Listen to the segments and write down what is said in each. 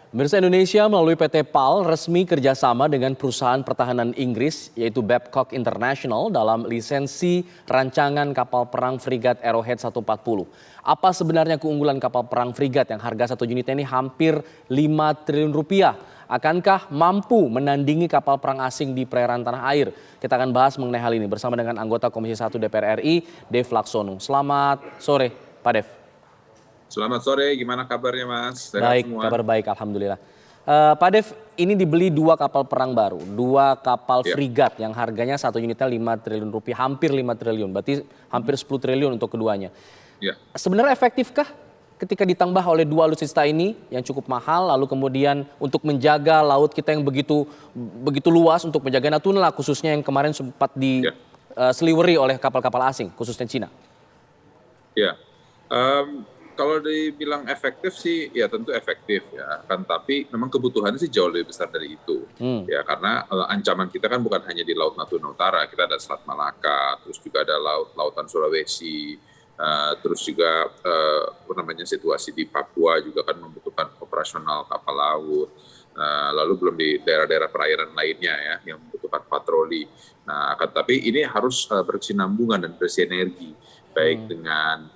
Pemirsa, Indonesia melalui PT PAL resmi kerjasama dengan perusahaan pertahanan Inggris yaitu Babcock International dalam lisensi rancangan kapal perang frigat Arrowhead 140. Apa sebenarnya keunggulan kapal perang frigat yang harga satu unitnya ini hampir 5 triliun rupiah? Akankah mampu menandingi kapal perang asing di perairan tanah air? Kita akan bahas mengenai hal ini bersama dengan anggota Komisi 1 DPR RI, Dev Laksono. Selamat sore, Pak Dev. Selamat sore, gimana kabarnya Mas? Sehat baik, semua? Kabar baik, Alhamdulillah. Pak Dev, ini dibeli 2 kapal perang baru, 2 kapal frigat yang harganya satu unitnya 5 triliun rupiah, hampir 5 triliun, berarti hampir 10 triliun untuk keduanya. Ya. Sebenarnya efektifkah ketika ditambah oleh 2 alutsista ini yang cukup mahal, lalu kemudian untuk menjaga laut kita yang begitu luas, untuk menjaga Natuna khususnya yang kemarin sempat diseliweri oleh kapal-kapal asing, khususnya Cina? Ya. Kalau dibilang efektif sih, ya tentu efektif ya kan. Tapi memang kebutuhannya sih jauh lebih besar dari itu. Ya karena ancaman kita kan bukan hanya di Laut Natuna Utara, kita ada Selat Malaka, terus juga ada lautan Sulawesi, terus juga situasi di Papua juga kan membutuhkan operasional kapal laut. Lalu belum di daerah-daerah perairan lainnya ya yang membutuhkan patroli. Nah, tapi ini harus berkesinambungan dan bersinergi baik dengan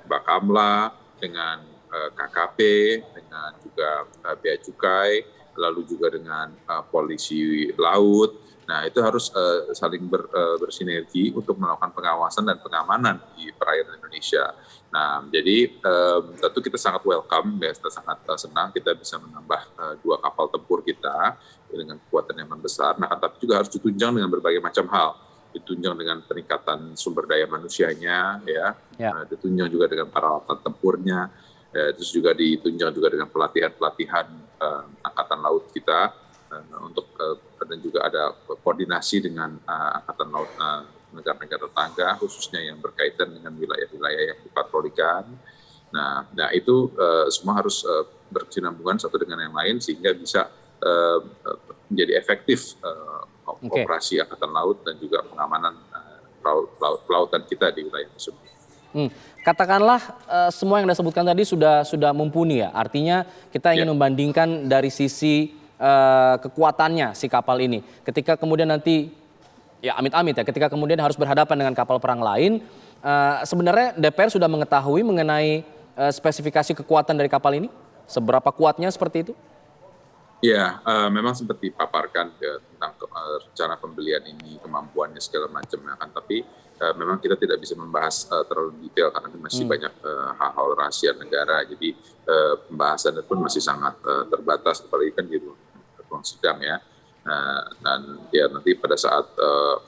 Bakamla, dengan KKP, dengan juga Bea Cukai, lalu juga dengan polisi laut. Nah, itu harus saling bersinergi untuk melakukan pengawasan dan pengamanan di perairan Indonesia. Nah, jadi tentu kita sangat welcome, kita sangat senang kita bisa menambah 2 kapal tempur kita dengan kekuatan yang besar. Nah, tapi juga harus ditunjang dengan berbagai macam hal. Ditunjang dengan peningkatan sumber daya manusianya, ditunjang juga dengan peralatan tempurnya, terus juga ditunjang juga dengan pelatihan angkatan laut kita dan juga ada koordinasi dengan angkatan laut negara-negara tetangga, khususnya yang berkaitan dengan wilayah-wilayah yang dipatrolikan. Nah itu semua harus berkesinambungan satu dengan yang lain sehingga bisa menjadi efektif operasi angkatan laut dan juga pengamanan pelautan kita di wilayah tersebut. Katakanlah semua yang Anda sebutkan tadi sudah mumpuni ya. Artinya kita ingin membandingkan dari sisi kekuatannya si kapal ini. Ketika kemudian nanti ya amit-amit ya, ketika kemudian harus berhadapan dengan kapal perang lain, sebenarnya DPR sudah mengetahui mengenai spesifikasi kekuatan dari kapal ini? Seberapa kuatnya seperti itu? Ya, memang sempat dipaparkan tentang rencana pembelian ini, kemampuannya segala macam ya kan. Tapi memang kita tidak bisa membahas terlalu detail karena masih banyak hal-hal rahasia negara. Jadi pembahasannya pun masih sangat terbatas, apalagi kan di ruang sidang ya. Dan ya nanti pada saat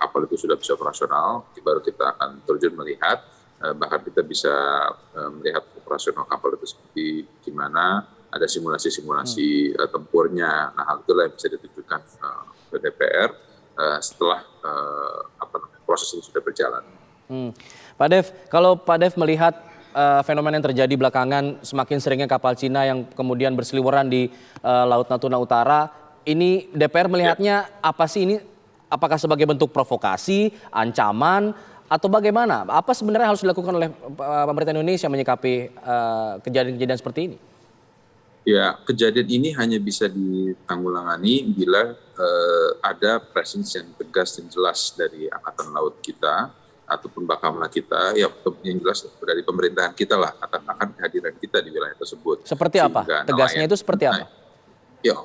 kapal itu sudah bisa operasional, baru kita akan terjun melihat, bahkan kita bisa melihat operasional kapal itu seperti gimana. Ada simulasi-simulasi tempurnya. Nah, hal itulah yang bisa ditunjukkan ke DPR setelah proses ini sudah berjalan. Pak Dev, kalau Pak Dev melihat fenomena yang terjadi belakangan, semakin seringnya kapal Cina yang kemudian berseliweran di Laut Natuna Utara, ini DPR melihatnya apa sih ini? Apakah sebagai bentuk provokasi, ancaman, atau bagaimana? Apa sebenarnya harus dilakukan oleh pemerintah Indonesia menyikapi kejadian-kejadian seperti ini? Ya, kejadian ini hanya bisa ditanggulangi bila ada presence yang tegas dan jelas dari Angkatan Laut kita ataupun Bakamla kita, ya yang jelas dari pemerintahan kita lah akan kehadiran kita di wilayah tersebut. Seperti apa? Tegasnya itu seperti apa? Ya,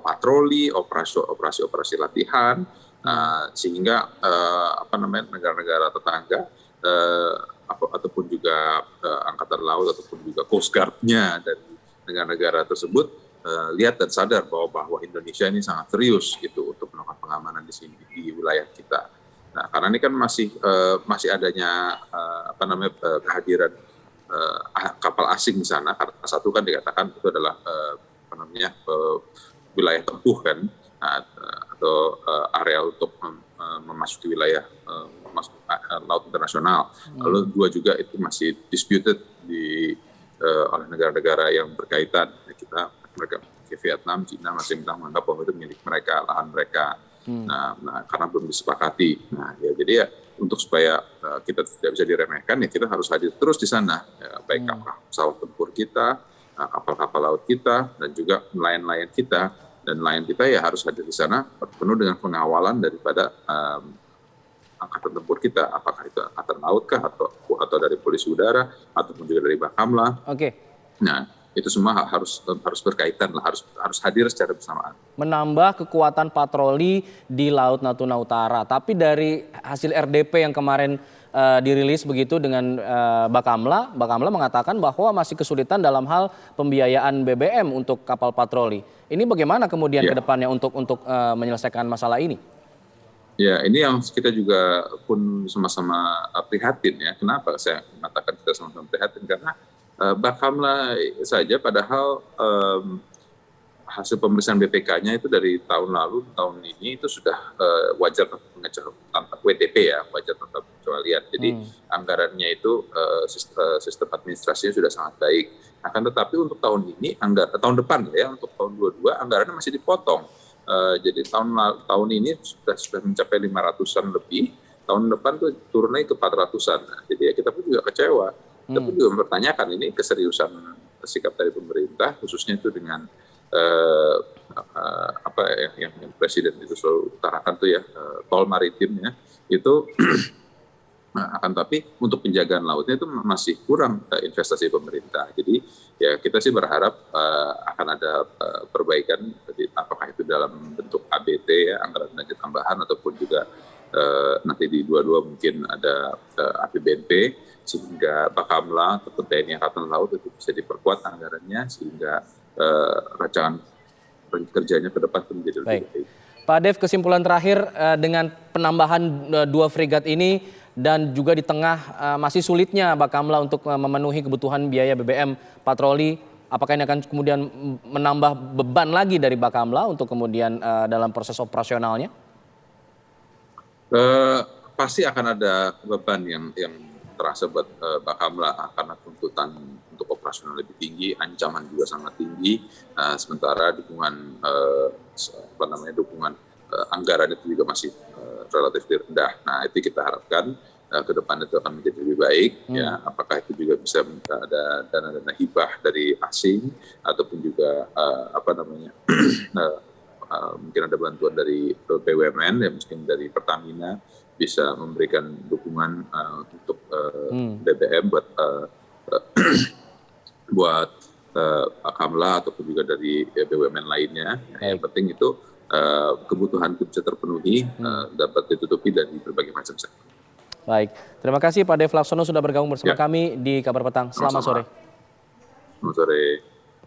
patroli, operasi latihan, sehingga negara-negara tetangga ataupun juga Angkatan Laut ataupun juga Coast Guard-nya dari negara-negara tersebut lihat dan sadar bahwa Indonesia ini sangat serius gitu untuk melakukan pengamanan di sini di wilayah kita. Nah, karena ini kan masih adanya kehadiran kapal asing di sana. Karena satu kan dikatakan itu adalah wilayah tempuh kan, atau area untuk memasuki wilayah laut internasional. Lalu 2 juga itu masih disputed oleh negara-negara yang berkaitan. Mereka Vietnam, Cina masih menganggap bahwa itu milik mereka, lahan mereka. Nah, karena belum disepakati. Nah, ya jadi ya untuk supaya kita tidak bisa diremehkan ya kita harus hadir terus di sana. Ya, baik pesawat tempur kita, kapal-kapal laut kita dan juga nelayan-nelayan kita, dan nelayan kita ya harus hadir di sana penuh dengan pengawalan daripada angkatan tempur kita, apakah itu angkatan laut kah atau dari polisi udara ataupun juga dari Bakamla. Oke. Nah, itu semua harus berkaitan lah, harus hadir secara bersamaan. Menambah kekuatan patroli di Laut Natuna Utara. Tapi dari hasil RDP yang kemarin dirilis begitu dengan Bakamla mengatakan bahwa masih kesulitan dalam hal pembiayaan BBM untuk kapal patroli. Ini bagaimana kemudian ke depannya untuk menyelesaikan masalah ini? Ya, ini yang kita juga pun sama-sama prihatin ya. Kenapa saya mengatakan kita sama-sama prihatin? Karena Bakamla saja padahal hasil pemeriksaan BPK-nya itu dari tahun lalu, tahun ini itu sudah wajar tanpa WTP ya, wajar tanpa pengecualian. Jadi anggarannya itu sistem administrasinya sudah sangat baik. Akan tetapi untuk tahun ini, tahun depan ya, untuk tahun 22 anggarannya masih dipotong. Jadi tahun ini sudah mencapai 500-an lebih, tahun depan tuh turunnya ke 400-an. Nah, jadi ya kita pun juga kecewa. Kita pun juga mempertanyakan ini keseriusan sikap dari pemerintah, khususnya itu dengan yang Presiden itu selalu utarakan tuh ya, tol maritimnya itu. Akan tapi untuk penjagaan lautnya itu masih kurang investasi pemerintah. Jadi ya kita sih berharap akan ada perbaikan, apakah itu dalam bentuk ABT ya, anggaran belanja tambahan, ataupun juga nanti di 22 mungkin ada APBNP, sehingga Bakamla atau TNI Angkatan Laut itu bisa diperkuat anggarannya, sehingga rancangan kerjanya ke depan menjadi lebih baik. Pak Dev, kesimpulan terakhir dengan penambahan 2 frigat ini dan juga di tengah masih sulitnya Bakamla untuk memenuhi kebutuhan biaya BBM patroli, apakah ini akan kemudian menambah beban lagi dari Bakamla untuk kemudian dalam proses operasionalnya? Pasti akan ada beban yang terasa buat Bakamla, karena tuntutan untuk operasional lebih tinggi, ancaman juga sangat tinggi, sementara dukungan anggaran itu juga masih relatif rendah. Nah, itu kita harapkan ke depan itu akan menjadi lebih baik. Ya, apakah itu juga bisa ada dana-dana hibah dari asing, ataupun juga mungkin ada bantuan dari BUMN, ya mungkin dari Pertamina bisa memberikan dukungan untuk BBM buat Bakamla ataupun juga dari BUMN lainnya. Yang penting itu kebutuhan itu bisa terpenuhi, dapat ditutupi dari berbagai macam sektor. Baik, terima kasih Pak Dev Laksono sudah bergabung bersama kami di Kabar Petang. Selamat sore. Selamat sore.